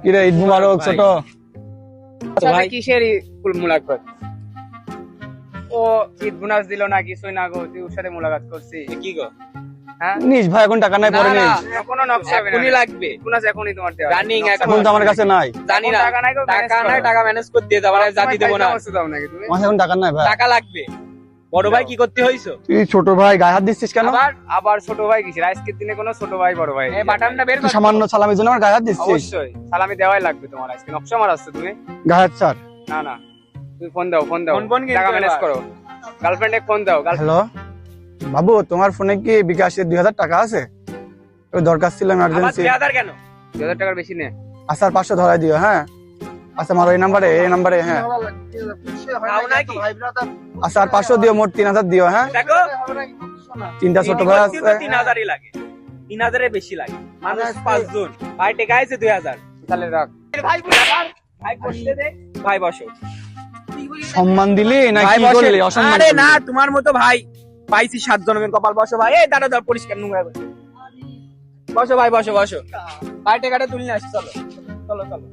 কিরে ঈদ মুবারক ছোট। ভাই কিসের মুলাকাত? ও ঈদ বোনাস দিল না, কিছুই না গো, তুই ওর সাথে মুলাকাত করছিস কি গো? হ্যাঁ নিস ভাই, এখন টাকা নাই, পরে নিস। কোনো নকশা এখনই লাগবে, বোনাস এখনই তোমার দেওয়া রানিং এখন তো আমার কাছে নাই, জানি না, টাকা নাই গো, টাকা নাই, টাকা ম্যানেজ করে দিয়ে দাও, জাতি দেব না। দাও নাকি তুমি? আমার এখন টাকা নাই ভাই। টাকা লাগবে। বড় ভাই কি করতে হইছো? তুই ছোট ভাই গায়ে হাত দিচ্ছিস কেন? আবার ছোট ভাই কিসের? আজকের দিনে কোনো ছোট ভাই বড় ভাই, এই বাটনটা বের তুই কর। সামান্য সালামের জন্য আমার গায়ে হাত দিচ্ছিস? অবশ্যই সালামি দেওয়াই লাগবে তোমার, আজকে নকশা মারাচ্ছ তুমি। গায়ে হাত ছাড়। না না, তুমি ফোন দাও, ফোন দাও, টাকা ম্যানেজ করো। গার্লফ্রেন্ডে ফোন দাও। হ্যালো বাবু, তোমার ফোনে কি বিকাশে 2000 টাকা আছে? ওই দরকার ছিল, এমার্জেন্সি। 2000 কেন? 2000 টাকার বেশি নে। আচ্ছা 500 ধরাই দিও। হ্যাঁ আচ্ছা, আমার এই নাম্বারে, হ্যাঁ আচ্ছা, আর 500 দিও, মোট 3000 দিও। হ্যাঁ দেখো তিনটা ছোট ভাই আছে। 3000ই লাগে, 3000 এর বেশি লাগে, মানুষ 5 জন। ভাই টাকা আছে 2000, তাহলে রাখ। ভাই ভাই বসতে দে, ভাই বসো। সম্মান দিলি না ভাই কি বসে। করলি? অসম্মান আরে করলি। না, তোমার মতো ভাই পাইছি 7 জনের কপাল। বসো ভাই, এই দাঁড়া দাঁড়া, পরিষ্কার নোংরা করে। বসো ভাই, বসো বসো। ভাই টাকাটা তুলে নিয়ে আসি, চলো চলো চলো।